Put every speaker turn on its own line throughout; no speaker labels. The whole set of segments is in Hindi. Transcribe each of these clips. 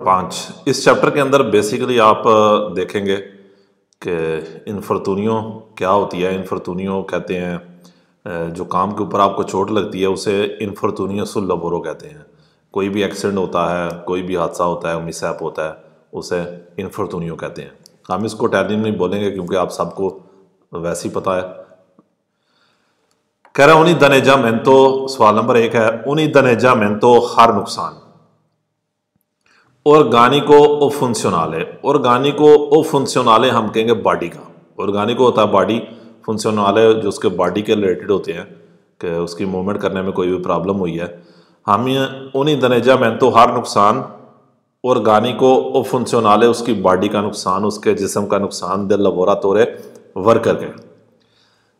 5 इस चैप्टर के अंदर बेसिकली आप देखेंगे कि इन्फॉर्तूनियो क्या होती है। इन्फॉर्तूनियो कहते हैं जो काम के ऊपर आपको चोट लगती है उसे इन्फॉर्तूनियो सुल लबोरो कहते हैं। कोई भी एक्सीडेंट होता है, कोई भी हादसा होता है, मिसहैप होता है, उसे इन्फॉर्तूनियो कहते हैं। हम इसको इटालियन में बोलेंगे क्योंकि आप सबको वैसे ही पता है। कह रहा उनी दनेजामेंतो, सवाल नंबर 1 है उनी दनेजामेंतो हर नुकसान ऑर्गेनिको ओ फंक्शनले। ऑर्गेनिको ओ फंक्शनले हम कहेंगे बॉडी का। ऑर्गेनिको होता है बॉडी, फंक्शनले जो उसके बॉडी के रिलेटेड होते हैं कि उसकी मूवमेंट करने में कोई भी प्रॉब्लम हुई है। हम उन्हीं दनेजामेंतो हर नुकसान ऑर्गेनिको ओ फंक्शनले उसकी बॉडी का नुकसान, उसके जिस्म का नुकसान दे लबोरातोरे वर्कर के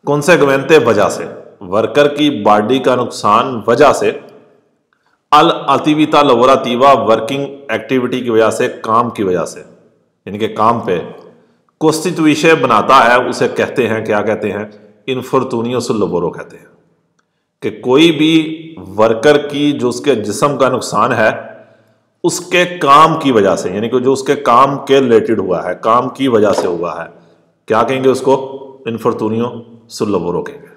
कॉन्सेक्वेंटे वजह से, वर्कर की बॉडी का नुकसान वजह से, अल अतिविता लबोरातीवा वर्किंग एक्टिविटी की वजह से, काम की वजह से, यानी कि काम पे कोस्टिट्यूशे बनाता है उसे कहते हैं, क्या कहते हैं, इन्फॉर्तूनियो सुल लबोरो कहते हैं। कि कोई भी वर्कर की जो उसके जिस्म का नुकसान है उसके काम की वजह से, यानी कि जो उसके काम के रिलेटेड हुआ है, काम की वजह से हुआ है, क्या कहेंगे उसको, इन्फॉर्तूनियो सुल लबोरो कहेंगे।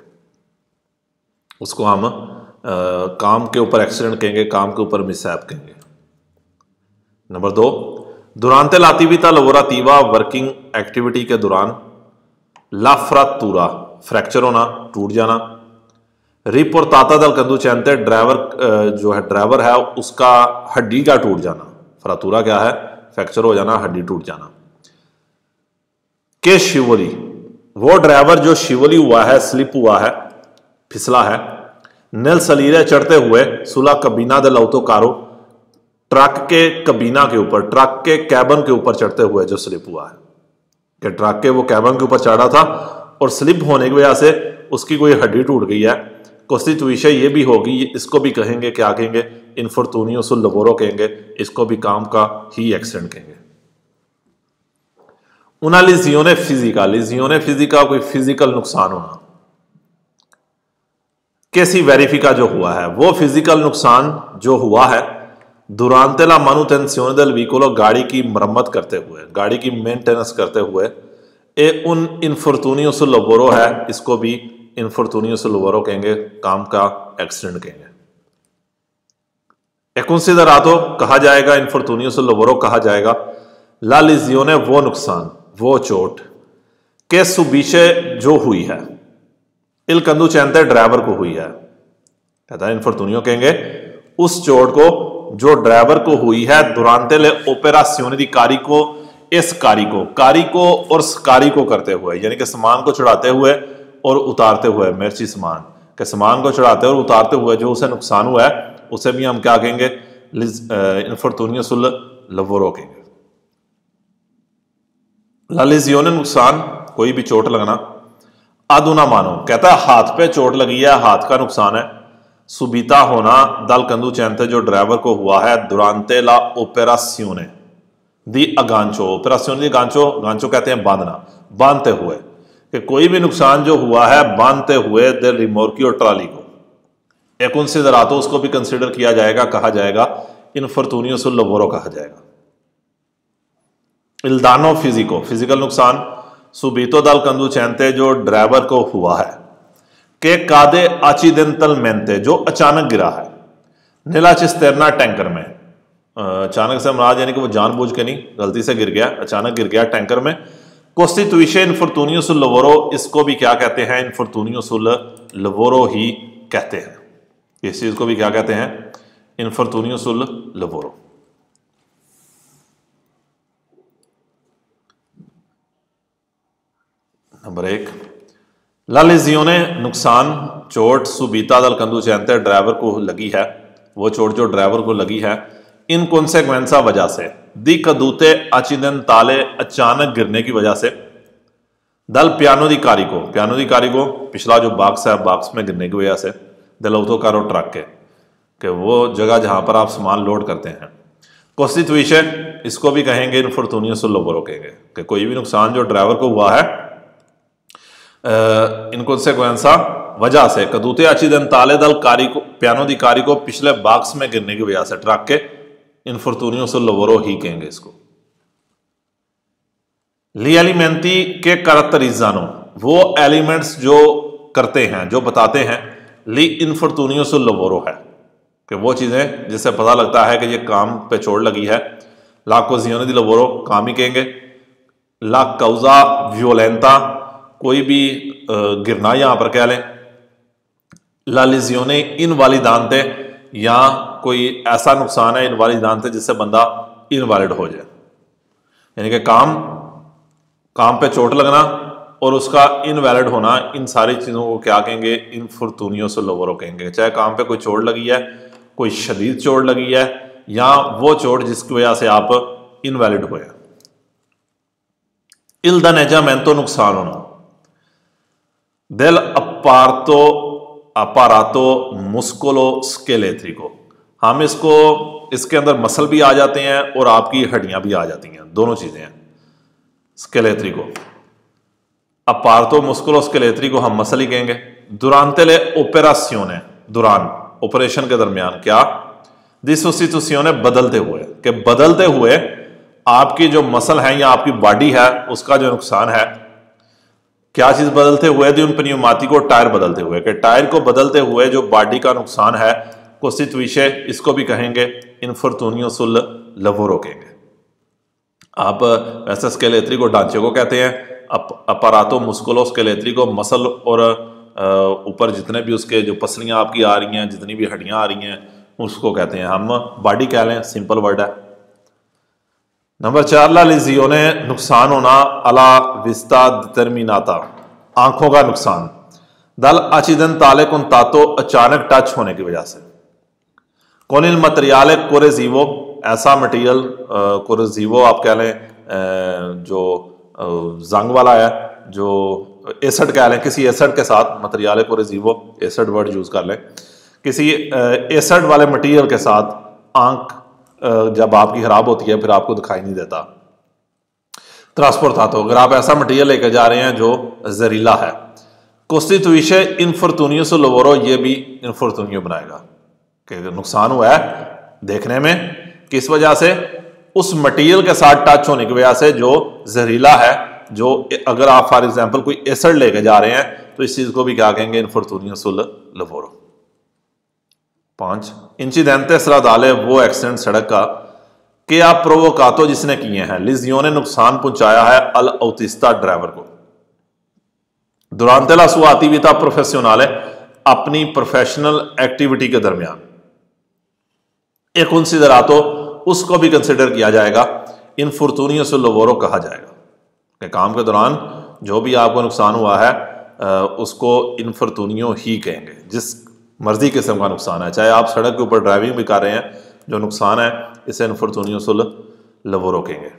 उसको हम काम के ऊपर एक्सीडेंट कहेंगे, काम के ऊपर मिसहैप कहेंगे। नंबर 2, दुरांते लातिविता लबोरातीवा वर्किंग एक्टिविटी के दौरान लाफ्रातूरा फ्रैक्चर होना, टूट जाना। रिपोर्टाता दल कंदुचेंते ड्राइवर जो है ड्राइवर है उसका हड्डी का टूट जाना। फ्रातूरा क्या है, फ्रैक्चर हो जाना, हड्डी टूट जाना। के शिवली वो ड्राइवर जो शिवली हुआ है, स्लिप हुआ है, फिसला है। नेल सलीरे चढ़ते हुए सुला कबीना दे लौतो कारो ट्रक के कबीना के ऊपर, ट्रक के कैबन के ऊपर चढ़ते हुए जो स्लिप हुआ है कि ट्रक के वो कैबन के ऊपर चढ़ा था और स्लिप होने की वजह से उसकी कोई हड्डी टूट गई है। कोस्टिट्यूशे ये भी होगी, इसको भी कहेंगे, क्या कहेंगे, इन्फॉर्तूनियो सुल लबोरो कहेंगे। इसको भी काम का ही एक्सीडेंट कहेंगे। उना लिजियोने फिजिका, लिजियोने फिजिका कोई फिजिकल नुकसान होना। कैसी वेरिफिका जो हुआ है वो फिजिकल नुकसान जो हुआ है दुरांते ला मानुटेंसियोने देल व्हीकलो, गाड़ी की मरम्मत करते हुए, गाड़ी की मेंटेनेंस करते हुए, ए उन इन्फॉर्तूनियो सुल लबोरो है, इसको भी इन्फॉर्तूनियो सुल लबोरो कहेंगे, काम का एक्सीडेंट कहेंगे। ए कंसिडरातो कहा जाएगा, इन्फॉर्तूनियो सुल लबोरो कहा जाएगा ला लिजियोने वो नुकसान, वो चोट के सुबीशे जो हुई है इल कंदुचेंते ड्राइवर को हुई है। कहता है इन्फॉर्तूनियो कहेंगे उस चोट को जो ड्राइवर को हुई है दुरांते ले ओपेरासियोने दी कारिको, इस कारिको और कारिको करते हुए, यानी कि सामान को चढ़ाते हुए और उतारते हुए, मिर्ची सामान के सामान को चढ़ाते और उतारते हुए जो उसे नुकसान हुआ है उसे भी हम क्या कहेंगे, इन्फॉर्तूनियो सुल लबोरो कहेंगे। लालिजियोने नुकसान, कोई भी चोट लगना। अदुना मानो कहता है हाथ पे चोट लगी है, हाथ का नुकसान है। सुबीता होना दल कंदुचेंते जो ड्राइवर को हुआ है दुरांते ला ओपेरासियोने दी अगांचो, ओपेरासियोने दी गांचो, गांचो कहते हैं बांधना, बांधते हुए, कि कोई भी नुकसान जो हुआ है बांधते हुए दे रिमोर्की और ट्राली को, एक कंसिडरातो उसको भी कंसिडर किया जाएगा, कहा जाएगा इन्फॉर्तूनियो सुल लबोरो कहा जाएगा। इल्दानो फिजिको, फिजिकल नुकसान। सुबीतो दल कंदुचेंते जो ड्राइवर को हुआ है के कादे आचिदेंटलमेंटे जो अचानक गिरा है। नीला चिस्तेरना टैंकर में, अचानक से मराज यानी कि वो जानबूझ के नहीं, गलती से गिर गया, अचानक गिर गया टैंकर में। कोस्टिट्यूशे इन्फॉर्तूनियो सुल लबोरो, इसको भी क्या कहते हैं, इन्फॉर्तूनियो सुल लबोरो ही कहते हैं। इस चीज को भी क्या कहते हैं, इन्फॉर्तूनियो सुल लबोरो। नंबर 1, ला लिजियोने नुकसान, चोट सुबीता दल कंदुचेंते ड्राइवर को लगी है, वो चोट जो ड्राइवर को लगी है इन कॉन्सेक्वेंसा वजह से, दी कदूते अचिदेंताले अचानक गिरने की वजह से, दल पियानो दी कारिको, पियानो दी कारिको पिछला जो बॉक्स है, बॉक्स में गिरने की वजह से, दल ऑटो कारो ट्रक के वो जगह जहां पर आप सामान लोड करते हैं। कोस्टिट्यूशे, इसको भी कहेंगे इन्फॉर्तूनियो सुल लबोरो कहेंगे, कि कोई भी नुकसान जो ड्राइवर को हुआ है इन कॉन्सेक्वेंसा वजह से, कदूते अचिदेंताले दल कारिको पियानो दी कारिको पिछले बॉक्स में गिरने की वजह से, ट्रक के इन्फॉर्तूनियो sul lavoro ही कहेंगे इसको। ली एलिमेंटी के करैक्टरिज़ानो, वो एलिमेंट्स जो करते हैं, जो बताते हैं, ली इन्फॉर्तूनियो sul lavoro है कि वो चीज़ें जिससे पता लगता है कि ये काम पे चोट लगी है। ला कोज़ियोने दी लवोरो, काम ही कहेंगे। ला काउजा वियोलेंता, कोई भी गिरना यहाँ पर कह लें। ला लिजियोने इनवालिदांते, या कोई ऐसा नुकसान है इनवालिदांते जिससे बंदा इनवैलिड हो जाए, यानी कि काम पे चोट लगना और उसका इनवैलिड होना, इन सारी चीज़ों को क्या कहेंगे? इन्फॉर्तूनियो sul lavoro कहेंगे। चाहे काम पे कोई चोट लगी है, कोई शदीद चोट लगी है, या वो चोट जिसकी वजह से आप इनवैलिड हुए। इल दनेजामेंटो, नुकसान होना। देल अपारातो मुस्कुलो स्केलेट्रिको, हम इसके अंदर मसल भी आ जाते हैं और आपकी हड्डियां भी आ जाती हैं, दोनों चीजें हैं। स्केलेट्रिको, अपार्तो मुस्कुलो स्केलेट्रिको हम मसल ही कहेंगे। दुरांते ले ओपेरासियोने, दौरान ऑपरेशन के दरमियान, क्या? दी सोस्टिट्यूशियोने, बदलते हुए, कि बदलते हुए आपकी जो मसल है या आपकी बॉडी है उसका जो नुकसान है, क्या चीज बदलते हुए? दी उन पन्यूमाती को, टायर बदलते हुए, कि टायर को बदलते हुए जो बॉडी का नुकसान है, कोस्टिट्यूशे, इसको भी कहेंगे इन्फॉर्तूनियो sul lavoro कहेंगे। आप वैसे स्केलेट्री को ढांचे को कहते हैं, अपरातो मुस्कुलो स्केलेट्री को मसल और ऊपर जितने भी उसके जो पसलियां आपकी आ रही हैं, जितनी भी हड्डियां आ रही हैं, उसको कहते हैं हम बॉडी कह लें, सिंपल वर्ड है। नंबर 4, ला लिजियोने, नुकसान होना। अला विस्ता डिटर्मिनाता, आंखों का नुकसान। दल अचिदेंताले कॉन्टाटो, अचानक टच होने की वजह से। कौनिल मटेरियाले कोरेजिवो, ऐसा मटेरियल, कोरेजिवो आप कह लें जो जंग वाला है, जो एसिड कह लें, किसी एसिड के साथ, मटेरियाले कोरेजिवो एसिड वर्ड यूज कर लें, किसी एसिड वाले मटेरियल के साथ आंख जब आपकी खराब होती है फिर आपको दिखाई नहीं देता। ट्रांसपोर्टातो, अगर आप ऐसा मटेरियल लेकर जा रहे हैं जो जहरीला है। कोस्टिट्यूशे इन्फॉर्तूनियो sul lavoro, ये भी इन्फॉर्तूनियो बनाएगा कि नुकसान हुआ है देखने में, किस वजह से? उस मटेरियल के साथ टच होने की वजह से जो जहरीला है, जो अगर आप फॉर एग्जांपल कोई एसिड लेके जा रहे हैं तो इस चीज को भी क्या कहेंगे? इन्फॉर्तूनियो sul lavoro। 5, इंसिडेंटे स्ट्रादाले, वो एक्सीडेंट सड़क का, कि आप प्रोवोकातो, जिसने किए हैं। लिजियो ने, नुकसान पहुंचाया है, अल ऑटिस्टा, ड्राइवर को। दुरांते ला sua attività professionale, अपनी प्रोफेशनल एक्टिविटी के दरमियान। एक कंसिडरातो, उसको भी कंसिडर किया जाएगा, इन्फॉर्तूनियो sul lavoro कहा जाएगा कि काम के दौरान जो भी आपको नुकसान हुआ है उसको इन्फॉर्तूनियो ही कहेंगे। जिस मर्जी किस्म का नुकसान है, चाहे आप सड़क के ऊपर ड्राइविंग भी कर रहे हैं, जो नुकसान है इसे इन्फॉर्तूनियो sul lavoro कहेंगे।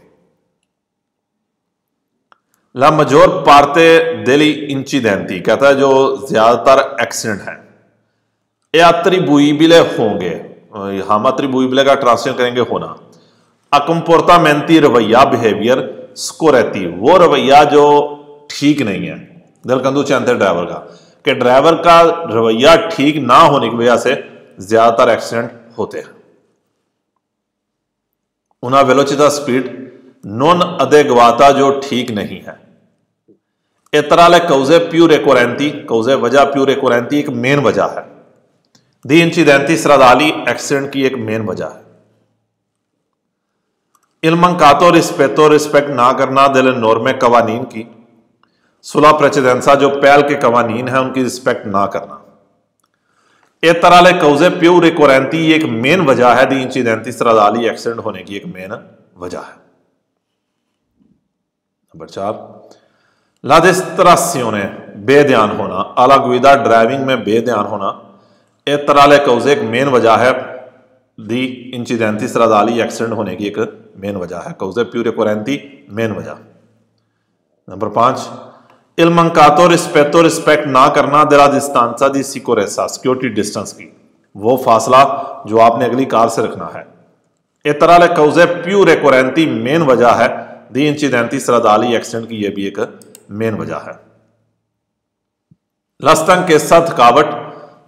ला मजोर पार्टे डेली इंसिडेंटी, कहता है जो ज्यादातर एक्सीडेंट है, ए अत्रिब्यूइबले होंगे, हम अत्रिब्यूइबले का ट्रांसलेशन करेंगे होना। अकम्पोर्टामेंटी, रवैया, बिहेवियर, स्कोरेती, वो रवैया जो ठीक नहीं है, दिल कंदूचेंते ड्राइवर का, कि ड्राइवर का रवैया ठीक ना होने की वजह से ज्यादातर एक्सीडेंट होते हैं। उना वेलोचिता, स्पीड, नॉन अदेग्वाता, जो ठीक नहीं है। एतराले कौजे प्यू रेकोरेंटी, कौजे वजह, प्यू रेकोरेंटी एक मेन वजह है। दी इंसिडेंटी स्ट्रादाली, एक्सीडेंट की एक मेन वजह है। इल्मंकातो रिस्पेक्टो, रिस्पेक्ट ना करना, दिल नॉर्मे, कवानीन की। सुला प्रेसिडेंसा, जो पहल के कवानीन है उनकी रिस्पेक्ट ना करना। एक तरह कौजे प्यू रिकोरेंटी, एक मेन वजह है। दी इंसिडेंटी स्ट्रादाली, एक्सीडेंट होने की एक मेन वजह है। नंबर 4, ला डिस्ट्राzione, बेध्यान होना। अला गुइदा, ड्राइविंग में बेध्यान होना। एक तरह कौजे, एक मेन वजह है। दी इंसिडेंटी स्ट्रादाली, एक्सीडेंट होने की एक मेन वजह है। कौजे प्यू रिकोरेंटी, मेन वजह। नंबर 5, इल मंकातो रिस्पेक्टो, रिस्पेक्ट ना करना, दला डिस्टेंसा दी सिक्योरेसा, सिक्योरिटी डिस्टेंस की, वो फासला जो आपने अगली कार से रखना है। ए तरह कौजे प्यू रिकोरेंटी, मेन वजह है। दी इंसिडेंटी स्ट्रादाली, एक्सीडेंट की, यह भी एक मेन वजह है। लस्तन केसा, थकावट,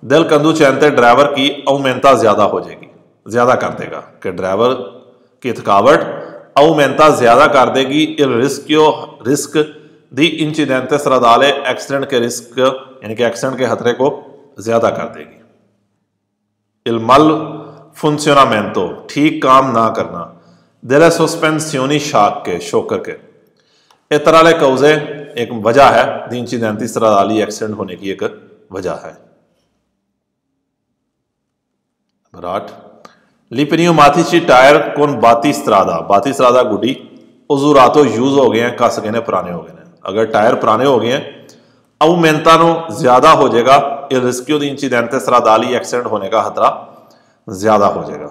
दिल कंदूचेंते, ड्राइवर की अवमेंता ज्यादा हो जाएगी। ज़्यादा कर देगा, कि ड्राइवर की थकावट aumenta ज़्यादा कर देगी रिस्क दी इंसिडेंटे stradale एक्सीडेंट के रिस्क यानी कि एक्सीडेंट के खतरे को ज़्यादा कर देगी। il malfunzionamento ठीक काम ना करना, delle sospensioni शॉकर के इस तरह के कौजे एक वजह है दी इंसिडेंटी stradali एक्सीडेंट होने की एक वजह है। नंबर 8 लिपनियोमाथिची टायर कौन बाती स्त्रादा गुडी उजूरातो यूज हो गए हैं, कस गए हैं, पुराने हो गए हैं। अगर टायर पुराने हो गए हैं aumenta ज्यादा हो जाएगा il rischio di incidente stradali accident होने का खतरा ज्यादा हो जाएगा।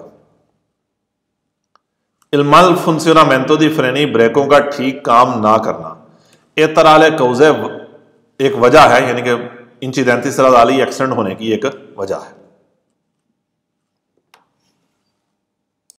il malfunzionamento di freni ब्रेकों का ठीक काम ना करना एक तरह कौजे एक वजह है, यानी कि इंसिडेंटी stradali एक्सीडेंट होने की एक वजह है।